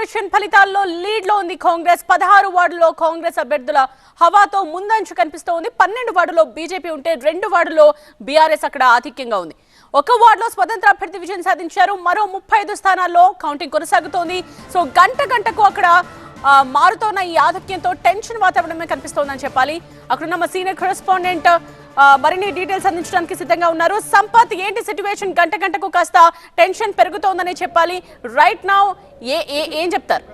Corporation ఫలితాల్లో lead లో ఉంది కాంగ్రెస్. 16 వార్డులో కాంగ్రెస్ అభ్యర్థుల హవాతో ముందంచు కనిపిస్తోంది. 12 వార్డులో బీజేపీ ఉంటే 2 వార్డులో బీఆర్ఎస్ అక్కడ ఆధిక్యంగా ఉంది. ఒక వార్డులో స్వతంత్ర అభ్యర్థి విజయం సాధించారు. మరో 35 స్థానాల్లో కౌంటింగ్ కొనసాగుతోంది. సో గంటకు అక్కడ మారుతోన్న ఈ ఆధిక్యంతో టెన్షన్ వాతావరణమే కనిపిస్తోందని చెప్పాలి. అక్కడున్న మా సీనియర్ కరెస్పాండెంట్ మరిన్ని డీటెయిల్స్ అందించడానికి సిద్ధంగా ఉన్నారు. సంపత్, ఏంటి సిచ్యువేషన్? గంటకు కాస్త టెన్షన్ పెరుగుతోందని చెప్పాలి. రైట్ నౌ ఏం చెప్తారు?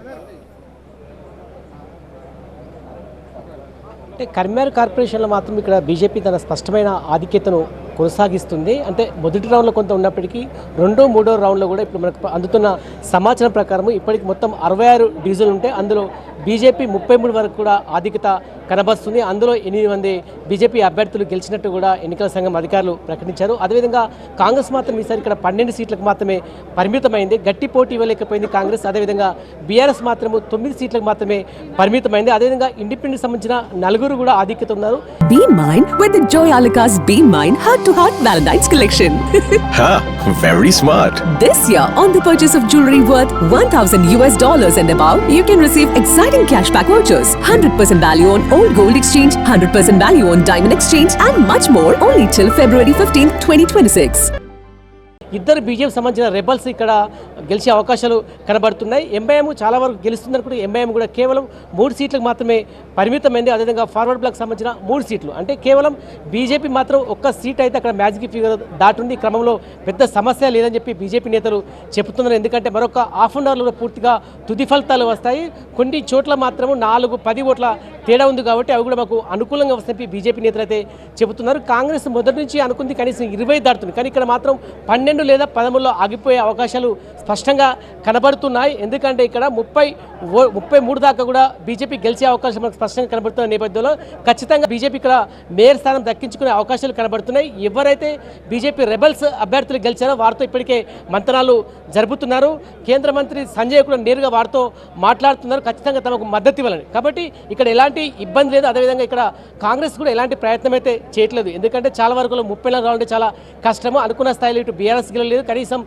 అంటే కరీంనగర్ కార్పొరేషన్లో మాత్రం ఇక్కడ బీజేపీ తన స్పష్టమైన ఆధిక్యతను కొనసాగిస్తుంది. అంటే మొదటి రౌండ్లో కొంత ఉన్నప్పటికీ రెండో మూడో రౌండ్లో కూడా ఇప్పుడు మనకు అందుతున్న సమాచారం ప్రకారం ఇప్పటికి మొత్తం 66 డివిజన్లు ఉంటే అందులో బీజేపీ 33 వరకు కూడా ఆధిక్యత కనబరుస్తుంది. అందులో 8 మంది బీజేపీ అభ్యర్థులు గెలిచినట్టు కూడా ఎన్నికల సంఘం అధికారులు ప్రకటించారు. అదేవిధంగా కాంగ్రెస్ మాత్రం ఈసారి ఇక్కడ 12 సీట్లకు మాత్రమే పరిమితమైంది. గట్టి పోటీ ఇవ్వలేకపోయింది కాంగ్రెస్. అదేవిధంగా బీఆర్ఎస్ మాత్రము 9 సీట్లకు మాత్రమే పరిమితమైంది. అదేవిధంగా ఇండిపెండెంట్ సంబంధించిన 4 కూడా ఆధిక్యత ఉన్నారు. Be mine with the Joyalikas Be Mine Heart-to-Heart Valentine's Collection. Ha! Very smart. This year, on the purchase of jewelry worth $1,000 and above, you can receive exciting cashback vouchers, 100% value on old gold exchange, 100% value on diamond exchange, and much more only till February 15th, 2026. ఇద్దరు BJP సంబంధించిన rebels ఇక్కడ గెలిచే అవకాశాలు కనబడుతున్నాయి. MIM చాలా వరకు గెలుస్తుందని కూడా ఎంఐఎం కూడా కేవలం 3 సీట్లకు మాత్రమే పరిమితమైంది. అదేవిధంగా ఫార్వర్డ్ బ్లాక్ సంబంధించిన 3 సీట్లు, అంటే కేవలం బీజేపీ మాత్రం ఒక్క సీట్ అయితే అక్కడ మ్యాజిక్ ఫిగర్ దాటుంది. ఈ క్రమంలో పెద్ద సమస్య లేదని చెప్పి బీజేపీ నేతలు చెబుతున్నారు. ఎందుకంటే మరొక హాఫ్ అన్ అవర్లో పూర్తిగా తుది ఫలితాలు వస్తాయి. కొన్ని చోట్ల మాత్రం 4-10 ఓట్ల తేడా ఉంది కాబట్టి అవి కూడా మాకు అనుకూలంగా వస్తాయి బీజేపీ నేతలు అయితే చెబుతున్నారు. కాంగ్రెస్ మొదటి నుంచి అనుకుంది కనీసం 20 దాటుతుంది, కానీ ఇక్కడ మాత్రం 12 లేదా 13లో ఆగిపోయే అవకాశాలు స్పష్టంగా కనబడుతున్నాయి. ఎందుకంటే ఇక్కడ 33 దాకా కూడా బీజేపీ గెలిచే అవకాశం మనకు స్పష్టంగా కనబడుతున్న నేపథ్యంలో ఖచ్చితంగా బీజేపీ ఇక్కడ మేయర్ స్థానం దక్కించుకునే అవకాశాలు కనబడుతున్నాయి. ఎవరైతే బీజేపీ రెబల్స్ అభ్యర్థులు గెలిచారో వారితో ఇప్పటికే మంతనాలు జరుపుతున్నారు. కేంద్ర మంత్రి సంజయ్ కూడా నేరుగా వారితో మాట్లాడుతున్నారు, ఖచ్చితంగా తమకు మద్దతు ఇవ్వాలని. కాబట్టి ఇక్కడ ఎలాంటి ఇబ్బంది లేదు. అదేవిధంగా ఇక్కడ కాంగ్రెస్ కూడా ఎలాంటి ప్రయత్నం అయితే చేయట్లేదు. ఎందుకంటే చాలా వరకు 34 రావాలంటే చాలా కష్టము. అనుకున్న స్థాయిలో ఇటు బీఆర్ఎస్ గెలలేదు. కనీసం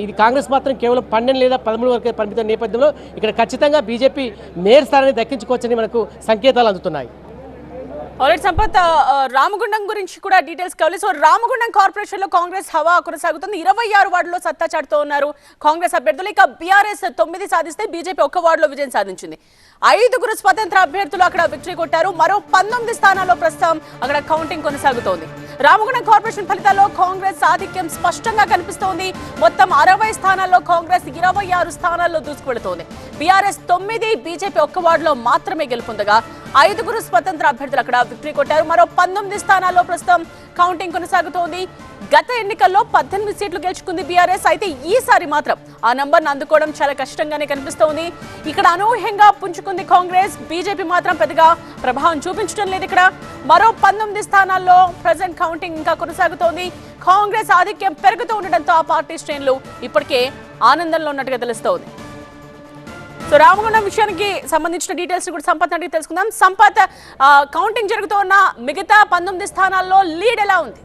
ఇది కాంగ్రెస్ మాత్రం కేవలం 12 లేదా 13 వరకే పరిమిత నేపథ్యంలో ఇక్కడ ఖచ్చితంగా బీజేపీ మేయర్ స్థానాన్ని దక్కించుకోవచ్చని మనకు సంకేతాలు అందుతున్నాయి. ఆల్రెడీ సంపత్, రామగుండం గురించి కూడా డీటెయిల్స్ కావాలి. సో రామగుండం కార్పొరేషన్ లో కాంగ్రెస్ హవా కొనసాగుతుంది. 26 వార్డులో సత్తా చాటుతూ ఉన్నారు కాంగ్రెస్ అభ్యర్థులు. ఇక బీఆర్ఎస్ 9 సాధిస్తే బీజేపీ 1 వార్డులో విజయం సాధించింది. 5 స్వతంత్ర అభ్యర్థులు అక్కడ విక్టరీ కొట్టారు. మరో 19 స్థానాల్లో ప్రస్తుతం అక్కడ కౌంటింగ్ కొనసాగుతోంది. రామగుండం కార్పొరేషన్ ఫలితాల్లో కాంగ్రెస్ ఆధిక్యం స్పష్టంగా కనిపిస్తోంది. మొత్తం 60 స్థానాల్లో కాంగ్రెస్ 26 స్థానాల్లో దూసుకువెళుతోంది. బీఆర్ఎస్ 9, బీజేపీ 1 వార్డులో మాత్రమే గెలుపొందగా 5 స్వతంత్ర అభ్యర్థులు అక్కడ విక్టరీ కొట్టారు. మరో 19 స్థానాల్లో ప్రస్తుతం కౌంటింగ్ కొనసాగుతోంది. గత ఎన్నికల్లో 18 సీట్లు గెలుచుకుంది బీఆర్ఎస్. అయితే ఈసారి మాత్రం ఆ నంబర్ను అందుకోవడం చాలా కష్టంగానే కనిపిస్తోంది. ఇక్కడ అనూహ్యంగా పుంజుకుంది కాంగ్రెస్. బీజేపీ మాత్రం పెద్దగా ప్రభావం చూపించడం లేదు. ఇక్కడ మరో 19 స్థానాల్లో ప్రజెంట్ కౌంటింగ్ ఇంకా కొనసాగుతోంది. కాంగ్రెస్ ఆధిక్యం పెరుగుతూ ఉండడంతో ఆ పార్టీ శ్రేణులు ఇప్పటికే ఆనందంలో ఉన్నట్టుగా తెలుస్తోంది. సో రామగుండం విషయానికి సంబంధించిన డీటెయిల్స్ కూడా సంపత్ అడిగి తెలుసుకుందాం. సంపత్, కౌంటింగ్ జరుగుతూ ఉన్న మిగతా 19 స్థానాల్లో లీడ్ ఎలా ఉంది?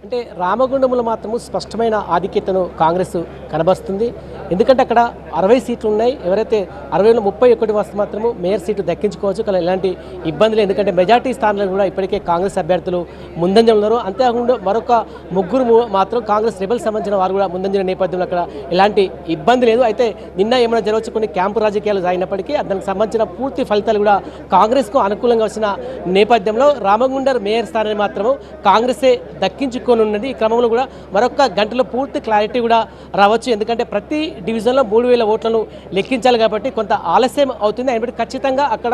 అంటే రామగుండంలో మాత్రము స్పష్టమైన ఆధిక్యతను కాంగ్రెస్ కనబరుస్తుంది. ఎందుకంటే అక్కడ 60 సీట్లు ఉన్నాయి. ఎవరైతే 60లో 31 వస్తే మాత్రము మేయర్ సీట్లు దక్కించుకోవచ్చు. కానీ ఎలాంటి ఇబ్బంది లేదు. ఎందుకంటే మెజార్టీ స్థానాలు కూడా ఇప్పటికే కాంగ్రెస్ అభ్యర్థులు ముందంజలో ఉన్నారు. అంతేకాకుండా మరొక 3 మాత్రం కాంగ్రెస్ రెబల్ సంబంధించిన వారు కూడా ముందంజల నేపథ్యంలో అక్కడ ఎలాంటి ఇబ్బంది లేదు. అయితే నిన్న ఏమైనా జరగవచ్చు, కొన్ని క్యాంపు రాజకీయాలు సాగినప్పటికీ దానికి సంబంధించిన పూర్తి ఫలితాలు కూడా కాంగ్రెస్కు అనుకూలంగా వచ్చిన నేపథ్యంలో రామగుండం మేయర్ స్థానాన్ని మాత్రము కాంగ్రెసే దక్కించుకున్నది. ఈ క్రమంలో కూడా మరొక గంటలో పూర్తి క్లారిటీ కూడా రావచ్చు. ఎందుకంటే ప్రతి డివిజన్లో 3000 ఓట్లను లెక్కించాలి కాబట్టి కొంత ఆలస్యం అవుతుంది. అయినప్పటికీ ఖచ్చితంగా అక్కడ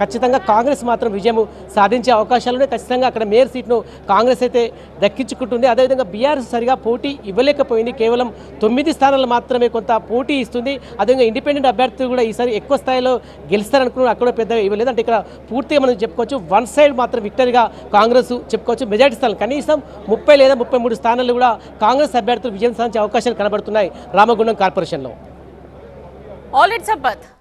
ఖచ్చితంగా కాంగ్రెస్ మాత్రం విజయం సాధించే అవకాశాలు ఉన్నాయి. ఖచ్చితంగా అక్కడ మేయర్ సీట్ను కాంగ్రెస్ అయితే దక్కించుకుంటుంది. అదేవిధంగా బీఆర్ఎస్ సరిగా పోటీ ఇవ్వలేకపోయింది. కేవలం 9 స్థానాలు మాత్రమే కొంత పోటీ ఇస్తుంది. అదేవిధంగా ఇండిపెండెంట్ అభ్యర్థులు కూడా ఈసారి ఎక్కువ స్థాయిలో గెలుస్తారనుకున్నారు, అక్కడ పెద్దగా ఇవ్వలేదు. అంటే ఇక్కడ పూర్తిగా మనం చెప్పుకోవచ్చు వన్ సైడ్ మాత్రం విక్టరీగా కాంగ్రెస్ చెప్పుకోవచ్చు. మెజార్టీ స్థానాలు కనీసం 30 లేదా 33 స్థానాలు కూడా కాంగ్రెస్ అభ్యర్థులు విజయం సాధించే అవకాశాలు కనబడుతున్నాయి రామగుండం కార్పొరేషన్లో. ఆల్రెడీ సంపత్.